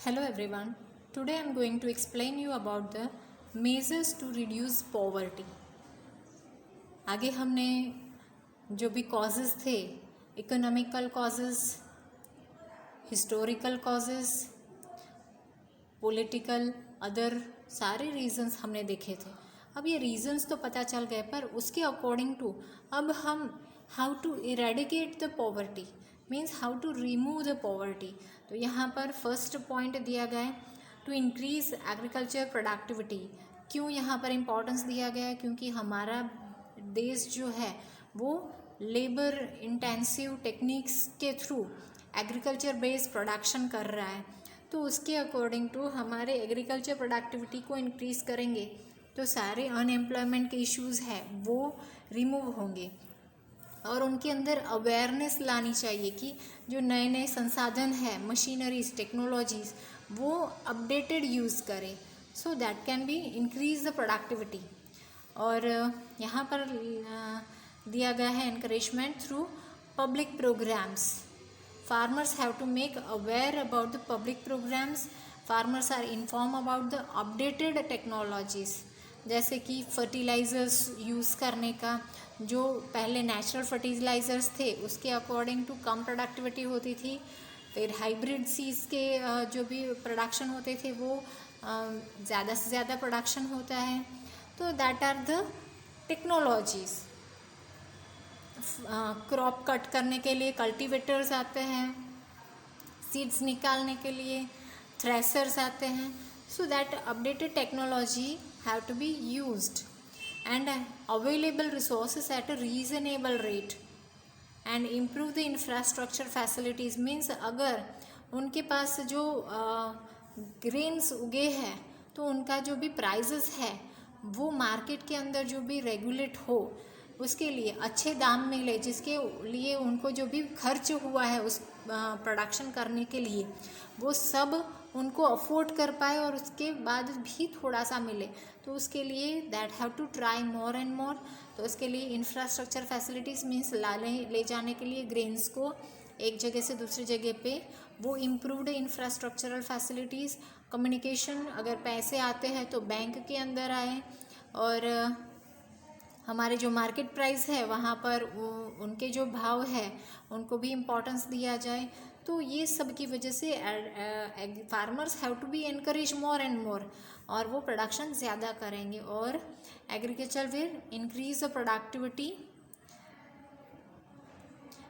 Hello everyone. Today I am going to explain you about the measures to reduce poverty. आगे हमने जो भी causes थे, economical causes, historical causes, political, other सारे reasons हमने देखे थे. अब ये reasons तो पता चल गए, पर उसके according to अब हम how to eradicate the poverty means how to remove the poverty. तो यहाँ पर फर्स्ट पॉइंट दिया गया है टू इंक्रीज एग्रीकल्चर प्रोडक्टिविटी. क्यों यहाँ पर इम्पोर्टेंस दिया गया है? क्योंकि हमारा देश जो है वो लेबर इंटेंसिव टेक्निक्स के थ्रू एग्रीकल्चर बेस्ड प्रोडक्शन कर रहा है. तो उसके अकॉर्डिंग टू हमारे एग्रीकल्चर प्रोडक्टिविटी को इंक्रीज करेंगे तो सारे अनएम्प्लॉयमेंट के इश्यूज़ है वो रिमूव होंगे. और उनके अंदर अवेयरनेस लानी चाहिए कि जो नए नए संसाधन है, मशीनरीज, टेक्नोलॉजीज़, वो अपडेटेड यूज़ करें so that can be increase the productivity. और यहाँ पर दिया गया है encouragement through public programmes. Farmers have to make aware about the public programmes. Farmers are inform about the updated technologies, जैसे कि फर्टिलाइज़र्स यूज़ करने का. जो पहले नेचुरल फर्टिलाइज़र्स थे उसके अकॉर्डिंग टू कम प्रोडक्टिविटी होती थी. फिर हाइब्रिड सीड्स के जो भी प्रोडक्शन होते थे वो ज़्यादा से ज़्यादा प्रोडक्शन होता है. तो that are the technologies. Crop cut करने के लिए कल्टीवेटर्स आते हैं, सीड्स निकालने के लिए थ्रेसर्स आते हैं. So that updated technology have to be used and available resources at a reasonable rate and improve the infrastructure facilities. means अगर उनके पास जो ग्रेन्स उगे हैं तो उनका जो भी प्राइजेस है वो मार्केट के अंदर जो भी रेगुलेट हो, उसके लिए अच्छे दाम मिले, जिसके लिए उनको जो भी खर्च हुआ है उस प्रोडक्शन करने के लिए वो सब उनको अफोर्ड कर पाए और उसके बाद भी थोड़ा सा मिले. तो उसके लिए that have to try more and more. तो उसके लिए इंफ्रास्ट्रक्चर फैसिलिटीज़ मीन्स ले जाने के लिए ग्रेन्स को एक जगह से दूसरी जगह पे वो इम्प्रूव्ड इंफ्रास्ट्रक्चरल फैसिलिटीज़. कम्युनिकेशन, अगर पैसे आते हैं तो बैंक के अंदर आए और हमारे जो मार्केट प्राइस है वहाँ पर उनके जो भाव है उनको भी इम्पोर्टेंस दिया जाए. तो ये सब की वजह से farmers have to be encourage more and more और वो प्रोडक्शन ज़्यादा करेंगे और agriculture will increase the productivity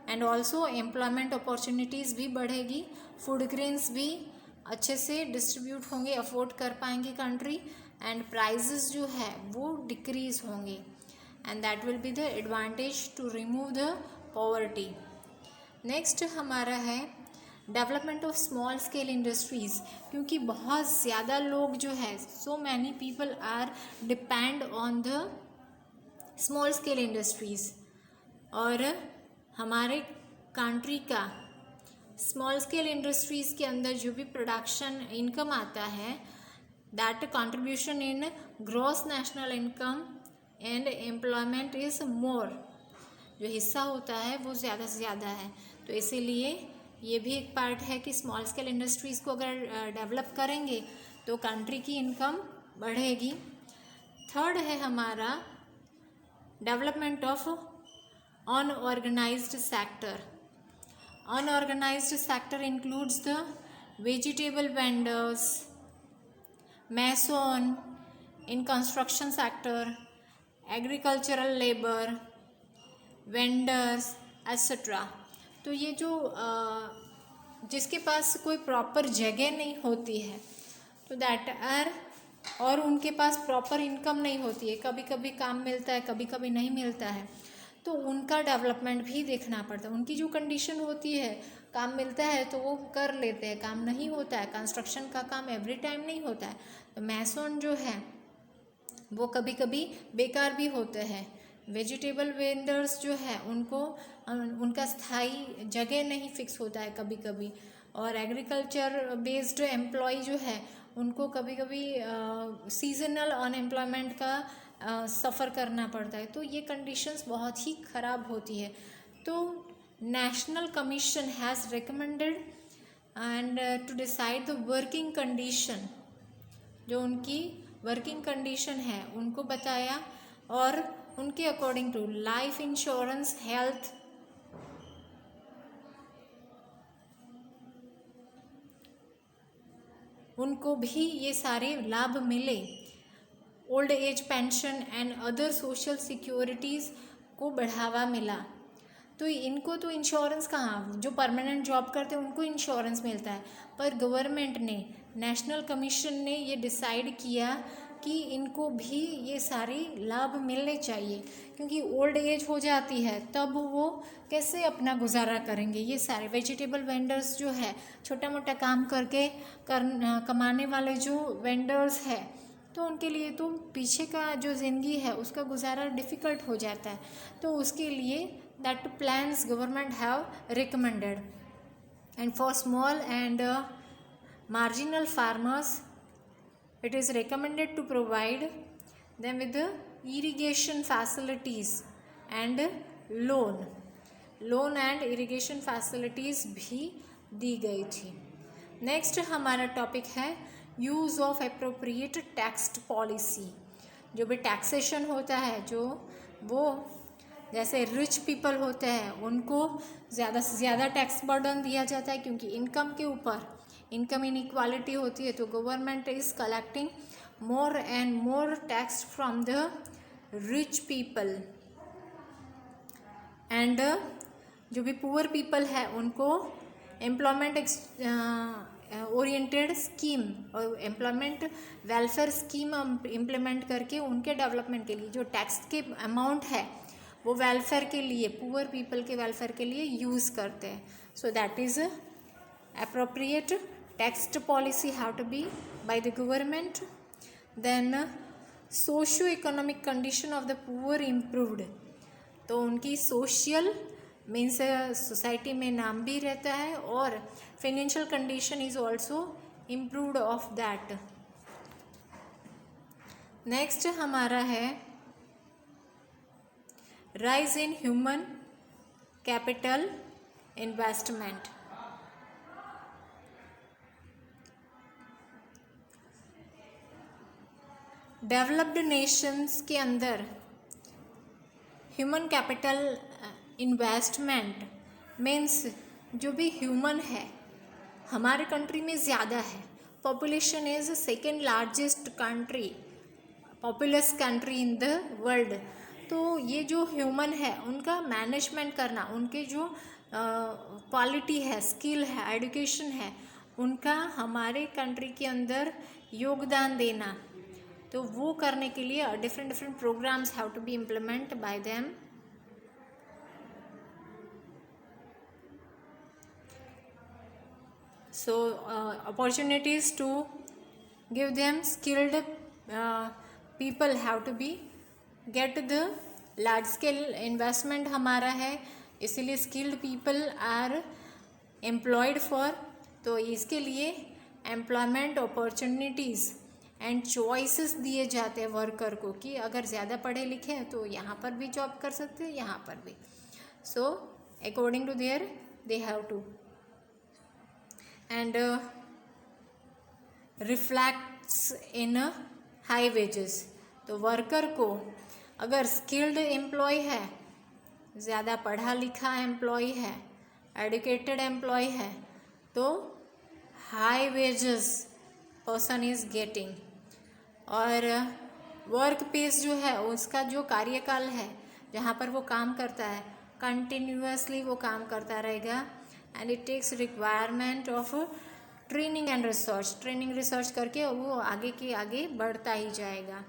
and also employment opportunities भी बढ़ेगी. फूड ग्रेन्स भी अच्छे से डिस्ट्रीब्यूट होंगे, अफोर्ड कर पाएंगे कंट्री, एंड प्राइजेस जो है वो डिक्रीज होंगे and that will be the advantage to remove the poverty. Next हमारा है development of small scale industries. क्योंकि बहुत ज़्यादा लोग जो है, so many people are depend on the small scale industries. और हमारे कंट्री का स्मॉल स्केल इंडस्ट्रीज़ के अंदर जो भी प्रोडक्शन इनकम आता है that contribution in gross national income and employment is more. जो हिस्सा होता है वो ज़्यादा से ज़्यादा है. तो इसीलिए ये भी एक पार्ट है कि स्मॉल स्केल इंडस्ट्रीज़ को अगर डेवलप करेंगे तो कंट्री की इनकम बढ़ेगी. थर्ड है हमारा development of unorganised sector. Unorganised sector includes the vegetable vendors, mason in construction sector, agricultural labour, vendors etcetera. तो ये जो जिसके पास कोई प्रॉपर जगह नहीं होती है तो दैट आर, और उनके पास प्रॉपर इनकम नहीं होती है, कभी कभी काम मिलता है कभी कभी नहीं मिलता है, तो उनका डेवलपमेंट भी देखना पड़ता है. उनकी जो कंडीशन होती है, काम मिलता है तो वो कर लेते हैं, काम नहीं होता है, कंस्ट्रक्शन का काम एवरी टाइम नहीं होता है. तो मैसन जो है वो कभी कभी बेकार भी होते हैं. वेजिटेबल वेंडर्स जो है उनको उनका स्थायी जगह नहीं फिक्स होता है कभी कभी. और एग्रीकल्चर बेस्ड एम्प्लॉय जो है उनको कभी कभी सीजनल अनएम्प्लॉयमेंट का सफ़र करना पड़ता है. तो ये कंडीशंस बहुत ही ख़राब होती है. तो national commission has recommended and to decide the working condition, जो उनकी वर्किंग कंडीशन है उनको बताया, और उनके according to life insurance, health, उनको भी ये सारे लाभ मिले। Old age pension and other social securities को बढ़ावा मिला। तो इनको तो इंश्योरेंस कहाँ, जो परमानेंट जॉब करते हैं उनको इंश्योरेंस मिलता है, पर गवर्नमेंट ने, नेशनल कमीशन ने ये डिसाइड किया कि इनको भी ये सारे लाभ मिलने चाहिए, क्योंकि ओल्ड एज हो जाती है तब वो कैसे अपना गुजारा करेंगे। ये सारे वेजिटेबल वेंडर्स जो है, छोटा मोटा काम करके कमाने वाले जो वेंडर्स है, तो उनके लिए तो पीछे का जो ज़िंदगी है उसका गुजारा डिफ़िकल्ट हो जाता है। तो उसके लिए that plans government have recommended, and for small and marginal farmers it is recommended to provide them with the irrigation facilities and loan and irrigation facilities भी दी गई थी। नेक्स्ट हमारा टॉपिक है use of appropriate tax policy. जो भी taxation होता है, जो वो जैसे रिच पीपल होते हैं उनको ज़्यादा से ज़्यादा टैक्स बर्डन दिया जाता है, क्योंकि इनकम के ऊपर इनकम इनइक्वालिटी होती है। तो government is collecting more and more tax from the rich people, and जो भी पुअर पीपल है उनको एम्प्लॉयमेंट ओरिएंटेड स्कीम और एम्प्लॉयमेंट वेलफेयर स्कीम इम्प्लीमेंट करके उनके डेवलपमेंट के लिए जो टैक्स के अमाउंट है वो वेलफेयर के लिए, पुअर पीपल के वेलफेयर के लिए यूज़ करते हैं। So that is appropriate tax policy have to be by the government. Then socio-economic condition of the poor improved, तो उनकी सोशल मीन्स सोसाइटी में नाम भी रहता है और financial condition is also improved of that. Next हमारा है rise in human capital investment. Developed Nations के अंदर ह्यूमन कैपिटल इन्वेस्टमेंट मीन्स जो भी ह्यूमन है हमारे कंट्री में ज़्यादा है। Population is second largest country, populace country in the world. तो ये जो ह्यूमन है उनका मैनेजमेंट करना, उनके जो क्वालिटी है, स्किल है, एजुकेशन है, उनका हमारे कंट्री के अंदर योगदान देना, तो वो करने के लिए different programmes have to be implement by them. So opportunities to give them skilled people have to be get the large scale investment हमारा है, इसीलिए skilled people are employed for. तो इसके लिए एम्प्लॉयमेंट अपॉर्चुनिटीज़ एंड चॉइसेस दिए जाते हैं worker को कि अगर ज़्यादा पढ़े लिखे हैं तो यहाँ पर भी जॉब कर सकते हैं, यहाँ पर भी। So according to their they have to and reflects in high wages. तो वर्कर को अगर स्किल्ड एम्प्लॉय है, ज़्यादा पढ़ा लिखा एम्प्लॉय है, एडुकेटेड एम्प्लॉय है, तो high wages person is getting. और वर्क पेस जो है उसका जो कार्यकाल है जहाँ पर वो काम करता है कंटिन्यूअसली वो काम करता रहेगा, and it takes requirement of training and research. Training research करके वो आगे के आगे बढ़ता ही जाएगा।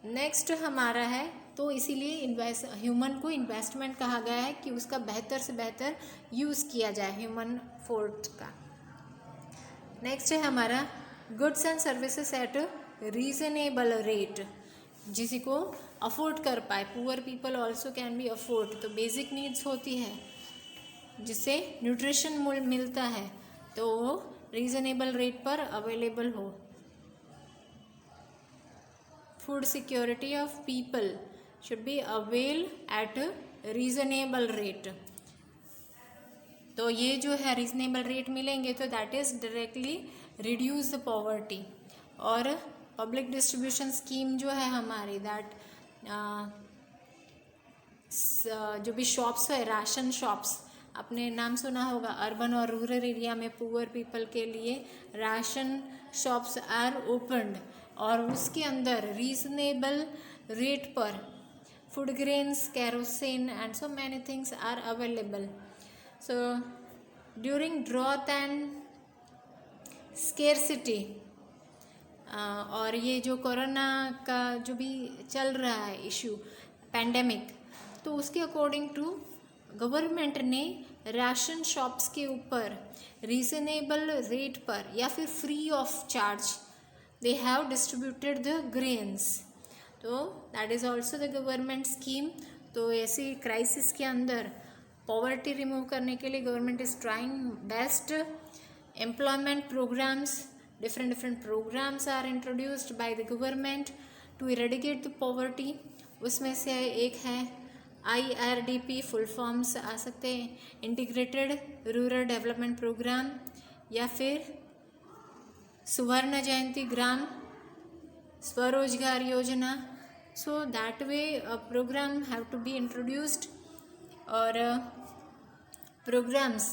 नेक्स्ट हमारा है, तो इसीलिए ह्यूमन को इन्वेस्टमेंट कहा गया है कि उसका बेहतर से बेहतर यूज़ किया जाए ह्यूमन फोर्स का। नेक्स्ट है हमारा goods and services at reasonable rate, जिसी को अफोर्ड कर पाए। Poor people also can be afford. तो बेसिक नीड्स होती है जिससे न्यूट्रिशन मिलता है, तो वो रीजनेबल रेट पर अवेलेबल हो। Food security of people should be avail eight reasonable rate. तो ये जो है रीजनेबल रेट मिलेंगे तो that is directly reduce the poverty. और पब्लिक डिस्ट्रीब्यूशन स्कीम जो है हमारी, दैट जो भी शॉप्स है, राशन शॉप्स, आपने नाम सुना होगा, अर्बन और रूरल एरिया में पुअर पीपल के लिए राशन शॉप्स आर ओपन्ड, और उसके अंदर रीजनेबल रेट पर food grains, kerosene and so many things are available. So during drought and scarcity, और ये जो कोरोना का जो भी चल रहा है इशू, पैंडेमिक, तो उसके अकॉर्डिंग टू गवर्नमेंट ने राशन शॉप्स के ऊपर रीजनेबल रेट पर या फिर free of charge they have distributed the grains. तो that is also the government scheme. तो ऐसी क्राइसिस के अंदर पॉवर्टी रिमूव करने के लिए government is trying best. Employment programmes, different programs are introduced by the government to eradicate the poverty। उसमें से एक है IRDP, फुल फॉर्म्स आ सकते हैं इंटीग्रेटेड रूरल डेवलपमेंट प्रोग्राम, या फिर सुवर्ण जयंती Gram Swarozgar Yojana. So that way program have to be introduced. और प्रोग्राम्स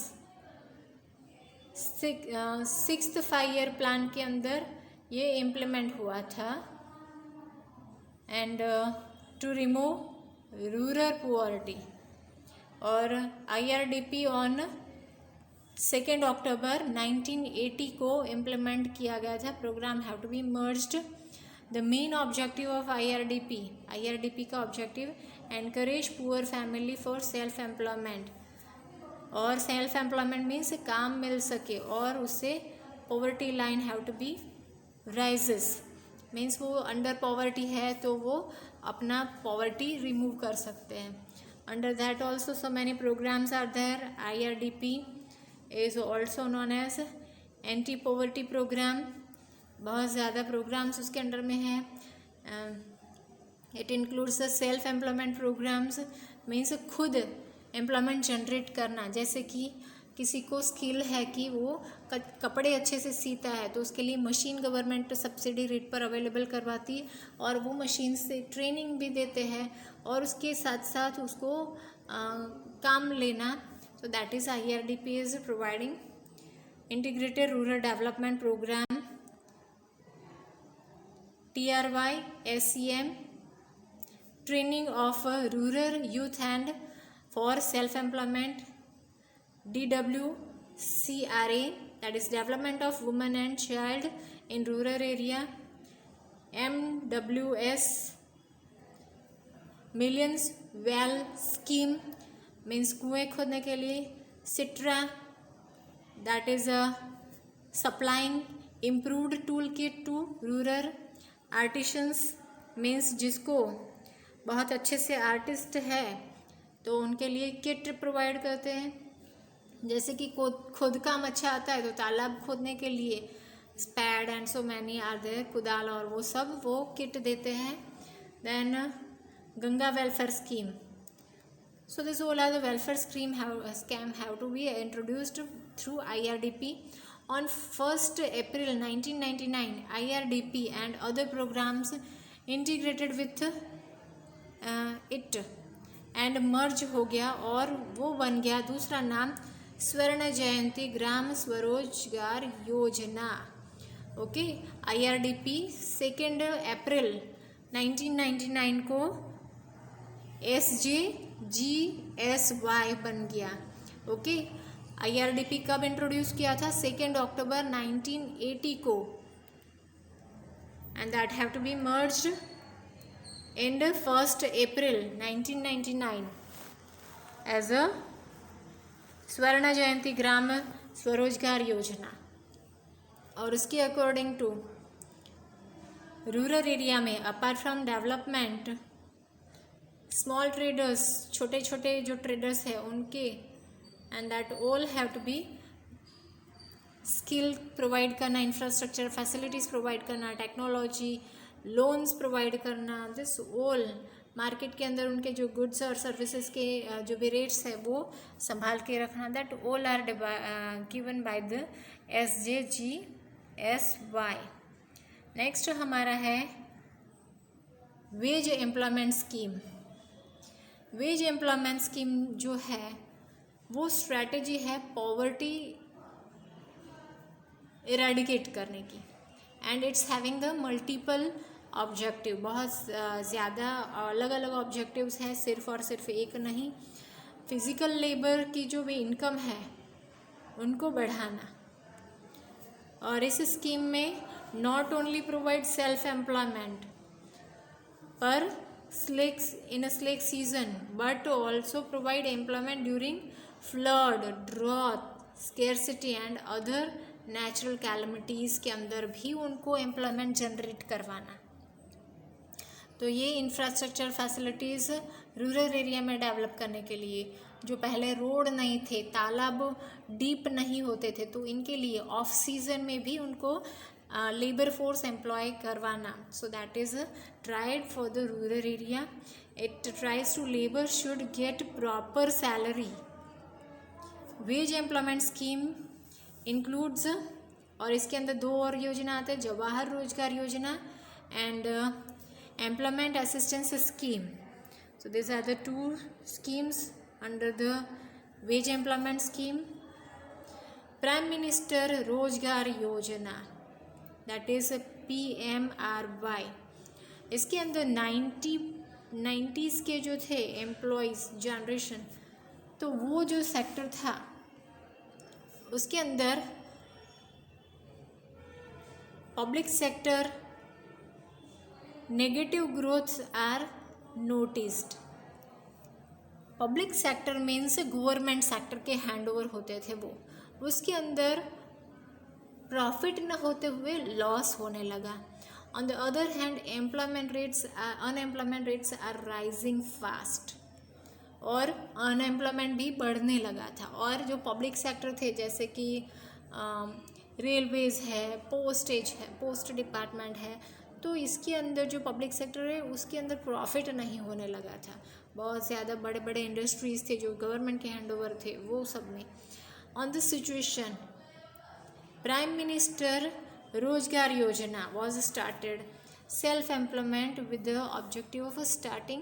6th 5 ईयर प्लान के अंदर ये इम्प्लीमेंट हुआ था। And to remove rural poverty, और IRDP ऑन 2 अक्टूबर 1980 को इम्प्लीमेंट किया गया था। Program have to be merged. The main objective of IRDP का objective encourage poor family for self employment, और सेल्फ एम्प्लॉयमेंट मीन्स काम मिल सके और उससे poverty line have to be raises, means वो अंडर पॉवर्टी है तो वो अपना पॉवर्टी रिमूव कर सकते हैं। Under that also so many programs are there. IRDP is also known as anti poverty program. बहुत ज़्यादा प्रोग्राम्स उसके अंडर में हैं। It includes the self employment programs, means खुद एम्प्लॉयमेंट जनरेट करना। जैसे कि किसी को स्किल है कि वो कपड़े अच्छे से सीता है तो उसके लिए मशीन गवर्नमेंट सब्सिडी रेट पर अवेलेबल करवाती है, और वो मशीन से ट्रेनिंग भी देते हैं और उसके साथ साथ उसको काम लेना। So that is IRDP is providing integrated rural development program. TRY SEM, training of rural youth and for self-employment। DWCRA, that is development of women and child in rural area। MWS, millions well scheme, means कुएं खोदने के लिए। CITRA, that is supplying improved toolkit to rural artisans, means जिसको बहुत अच्छे से artist है तो उनके लिए किट प्रोवाइड करते हैं। जैसे कि खुद काम अच्छा आता है तो तालाब खोदने के लिए spade and so many are there, कुदाल और वो सब वो किट देते हैं। Then Ganga welfare scheme. So this all are the welfare scheme have to be introduced through IRDP। On 1 April 1999 IRDP and other programmes integrated with it and merge हो गया, और वो बन गया दूसरा नाम स्वर्ण जयंती ग्राम स्वरोजगार योजना। ओके, IRDP 2 अप्रैल 1999 को SJGSY बन गया। ओके, IRDP कब इंट्रोड्यूस किया था? 2 अक्टूबर 1980 को, and that have to be merged in 1 April 1999 as a स्वर्ण जयंती ग्राम स्वरोजगार योजना। और उसके अकॉर्डिंग टू रूरल एरिया में apart from development, small traders, छोटे छोटे जो ट्रेडर्स हैं उनके, and that all have to be skill provide करना, इंफ्रास्ट्रक्चर फैसिलिटीज़ प्रोवाइड करना, टेक्नोलॉजी, लोन्स प्रोवाइड करना, दिस ऑल मार्केट के अंदर उनके जो गुड्स और सर्विसेज के जो भी रेट्स है वो संभाल के रखना। That all are given by the SJGSY। Next हमारा है wage employment scheme. Wage employment scheme जो है वो स्ट्रैटेजी है पॉवर्टी इरेडिकेट करने की, and it's having the multiple objective. बहुत ज़्यादा अलग अलग ऑब्जेक्टिव्स हैं, सिर्फ और सिर्फ एक नहीं। फिजिकल लेबर की जो भी इनकम है उनको बढ़ाना, और इस स्कीम में not only provide self employment पर in a slack season, but also provide employment during flood, drought, scarcity and other natural calamities के अंदर भी उनको एम्प्लॉयमेंट जनरेट करवाना। तो ये इंफ्रास्ट्रक्चर फैसिलिटीज़ रूरल एरिया में डेवलप करने के लिए, जो पहले रोड नहीं थे, तालाब डीप नहीं होते थे, तो इनके लिए ऑफ सीजन में भी उनको लेबर फोर्स एम्प्लॉय करवाना। So that is tried for the rural area. It tries to labour should get proper salary. Wage employment scheme includes, और इसके अंदर दो और योजना आते हैं, Jawahar Rozgar Yojana and employment assistance scheme. So this are the two schemes under the wage employment scheme. Prime minister Rozgar Yojana, that is PMRY। इसके अंदर 90s के जो थे एम्प्लॉयज़ जनरेशन, तो वो जो सेक्टर था उसके अंदर public sector negative growths are noticed. Public sector means government sector के हैंडओवर होते थे वो, उसके अंदर प्रॉफिट न होते हुए लॉस होने लगा। On the other hand unemployment rates are rising fast, और अनएम्प्लॉयमेंट भी बढ़ने लगा था। और जो पब्लिक सेक्टर थे जैसे कि रेलवेज़ है, पोस्ट डिपार्टमेंट है, तो इसके अंदर जो पब्लिक सेक्टर है उसके अंदर प्रॉफिट नहीं होने लगा था। बहुत ज़्यादा बड़े बड़े इंडस्ट्रीज़ थे जो गवर्नमेंट के हैंडओवर थे, वो सब में। On this situation prime minister Rozgar योजना was started, self-employment with the objective of starting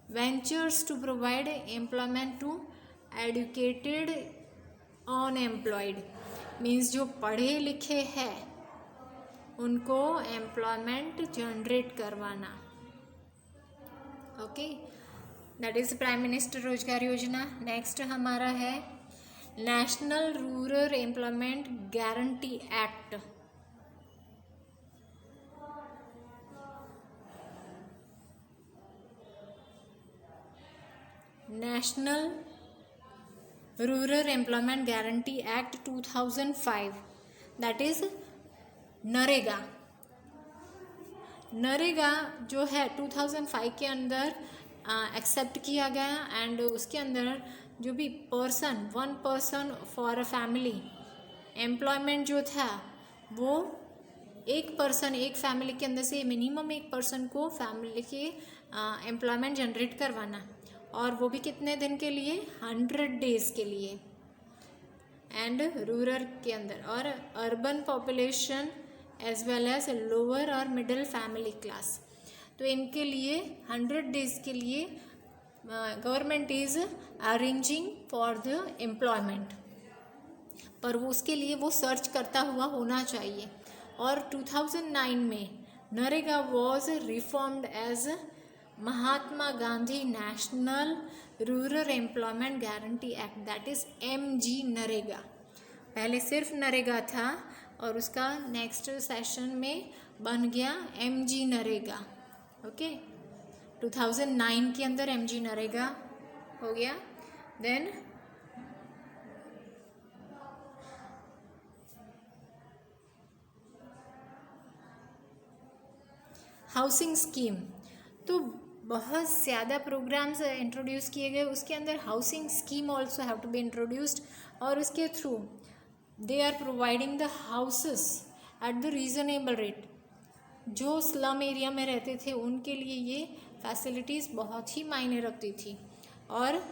ventures to provide employment to educated unemployed, means जो पढ़े लिखे हैं उनको एम्प्लॉयमेंट जनरेट करवाना। Okay, that is prime minister Rozgar योजना। नेक्स्ट हमारा है national rural employment guarantee act. National rural employment guarantee act 2005, that is NREGA. NREGA जो है 2005 के अंदर एक्सेप्ट किया गया, एंड उसके अंदर जो भी one person for a family employment जो था वो एक फैमिली के अंदर से मिनिमम एक पर्सन को फैमिली के एम्प्लॉयमेंट जनरेट करवाना, और वो भी कितने दिन के लिए, 100 डेज के लिए, एंड रूरल के अंदर, और urban population as well as lower और मिडिल फैमिली क्लास। तो इनके लिए 100 डेज के लिए government is arranging for the employment, पर वो उसके लिए वो सर्च करता हुआ होना चाहिए। और 2009 में NREGA was reformed as Mahatma Gandhi national rural employment guarantee act, that is MG NREGA. पहले सिर्फ नरेगा था और उसका नेक्स्ट सेशन में बन गया MG नरेगा। ओके, 2009 के अंदर MG नरेगा हो गया। देन हाउसिंग स्कीम, तो बहुत ज़्यादा प्रोग्राम्स इंट्रोड्यूस किए गए, उसके अंदर housing scheme also have to be introduced, और उसके through they are providing the houses at the reasonable rate. जो स्लम एरिया में रहते थे उनके लिए ये फैसिलिटीज़ बहुत ही मायने रखती थी। और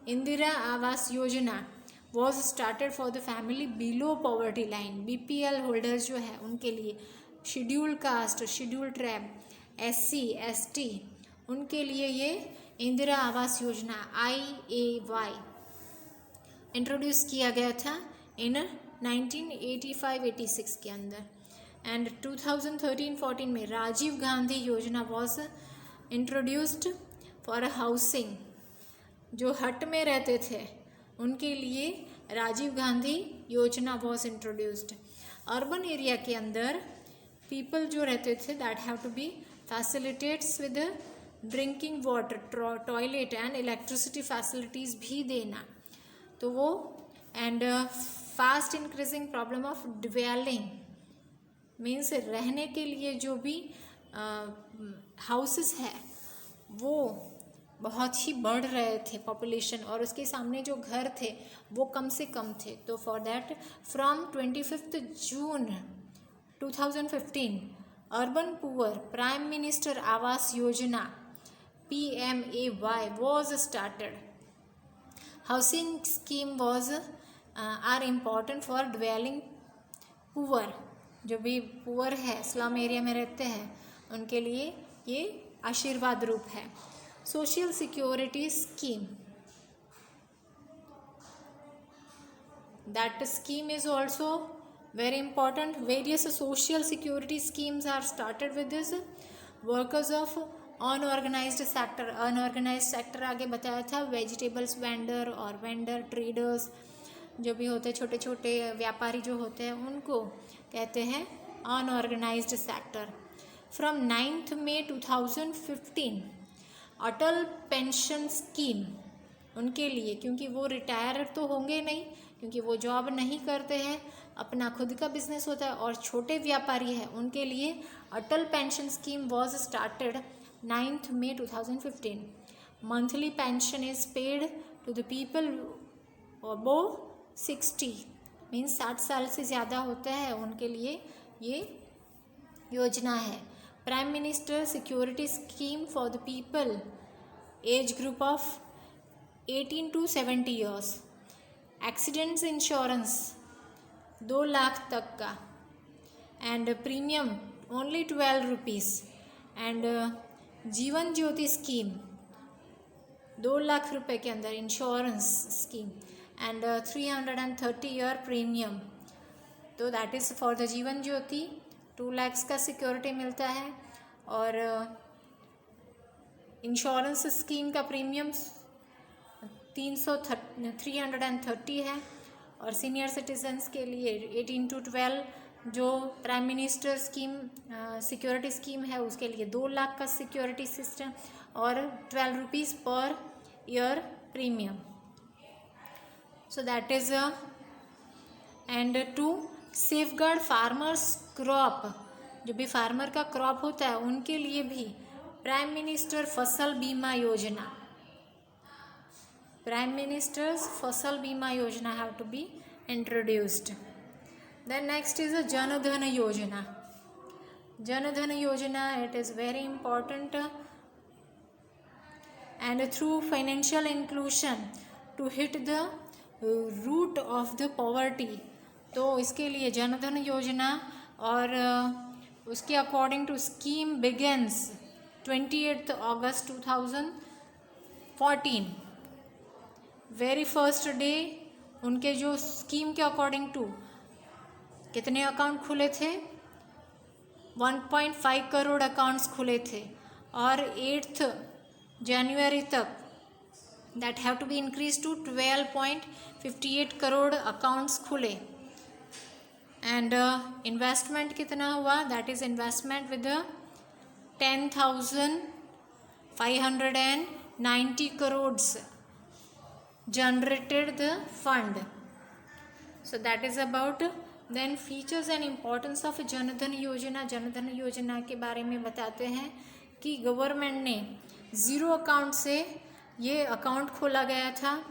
Indira Awas Yojana was started for the family below poverty line, BPL holders जो है उनके लिए, schedule caste, schedule tribe, SC ST, उनके लिए ये इंदिरा आवास योजना IAY इंट्रोड्यूस किया गया था इन 1985-86 के अंदर। एंड 2013-14 में राजीव गांधी योजना वॉज इंट्रोड्यूस्ड फॉर हाउसिंग, जो हट में रहते थे उनके लिए राजीव गांधी योजना वॉज इंट्रोड्यूस्ड। अर्बन एरिया के अंदर पीपल जो रहते थे that have to be facilitates with drinking water, toilet and electricity facilities भी देना। तो वो and fast increasing problem of dwelling means रहने के लिए जो भी हाउसेस है वो बहुत ही बढ़ रहे थे पॉपुलेशन, और उसके सामने जो घर थे वो कम से कम थे। तो for that from 25 June 2015 urban poor prime minister Awas Yojana PMAY was started. Housing scheme was are important for dwelling poor, जो भी पुअर है, स्लम एरिया में रहते हैं, उनके लिए ये आशीर्वाद रूप है। Social security scheme, that scheme is also very important. Various social security schemes are started with this. Workers of unorganised sector, unorganised sector आगे बताया था, वेजिटेबल्स वेंडर और वेंडर ट्रेडर्स जो भी होते हैं, छोटे छोटे व्यापारी जो होते हैं, उनको कहते हैं अनऑर्गेनाइज्ड सेक्टर। फ्रॉम 9 मई 2015 अटल पेंशन स्कीम उनके लिए, क्योंकि वो रिटायर तो होंगे नहीं, क्योंकि वो जॉब नहीं करते हैं, अपना खुद का बिजनेस होता है और छोटे व्यापारी है, उनके लिए Atal pension scheme was started 9 May 2015. Monthly pension is paid to the people above 60, means 60 साल से ज़्यादा होता है उनके लिए ये योजना है। Prime minister security scheme for the people age group of 18 to 70 years। Accidents insurance 2 lakh तक का, and premium only 12 rupees. And Jeevan Jyoti scheme 2 lakh रुपए के अंदर insurance scheme, and 330 year premium. तो that is for the Jeevan Jyoti 2 lakh का सिक्योरिटी मिलता है, और इंश्योरेंस स्कीम का प्रीमियम 330 है। और सीनियर सिटीजन्स के लिए 18 to 12 जो prime minister scheme security scheme है उसके लिए 2 लाख का सिक्योरिटी सिस्टम और 12 rupees per year premium. So that is and to safeguard farmers crop, जो भी फार्मर का क्रॉप होता है उनके लिए भी प्राइम मिनिस्टर फसल बीमा योजना, prime ministers Fasal Bima Yojana have to be introduced. Then next is a Jan Dhan Yojana. Jan Dhan Yojana, it is very important, and through financial inclusion to hit the root of the poverty. तो इसके लिए जन धन योजना, और उसके according to scheme begins 28 अगस्त 2014। Very first day उनके जो scheme के according to कितने अकाउंट खुले थे, 1.5 करोड़ अकाउंट्स खुले थे, और 8 जनवरी तक that have to be increase to 12.58 crore accounts खुले। एंड इन्वेस्टमेंट कितना हुआ, that is investment with 10,590 crores generated the fund. So that is about then features and importance of Jandhan Yojana. Jandhan योजना के बारे में बताते हैं कि गवर्नमेंट ने 0 अकाउंट से ये अकाउंट खोला गया था,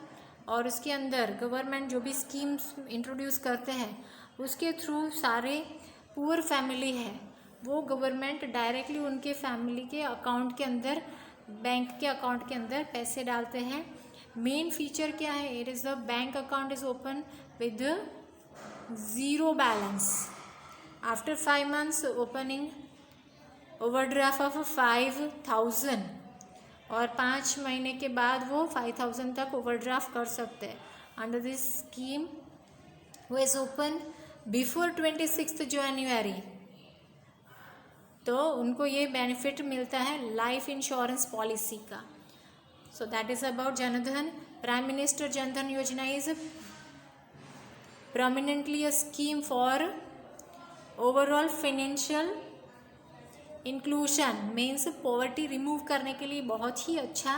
और उसके अंदर गवर्नमेंट जो भी स्कीम्स इंट्रोड्यूस करते हैं उसके थ्रू सारे पुअर फैमिली है वो गवर्नमेंट डायरेक्टली उनके फैमिली के अकाउंट के अंदर, बैंक के अकाउंट के अंदर पैसे डालते हैं। मेन फीचर क्या है? It is the bank account is open with zero balance. After 5 months opening overdraft of 5,000 और 5 महीने के बाद वो 5,000 तक ओवरड्राफ्ट कर सकते हैं। अंडर दिस स्कीम वो इज ओपन बिफोर 26 जनवरी, तो उनको ये बेनिफिट मिलता है लाइफ इंश्योरेंस पॉलिसी का। So that is about Jandhan. Prime minister Jandhan Yojana is prominently a scheme for overall financial inclusion, means poverty remove करने के लिए बहुत ही अच्छा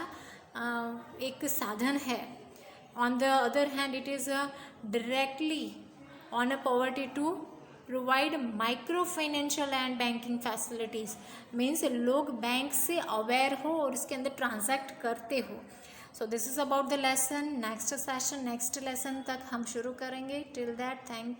एक साधन है। On the other hand it is directly on a poverty to provide micro financial and banking facilities, means लोग बैंक से अवेयर हो और इसके अंदर ट्रांजैक्ट करते हो। So this is about the lesson. Next session next lesson तक हम शुरू करेंगे। Till that thank you.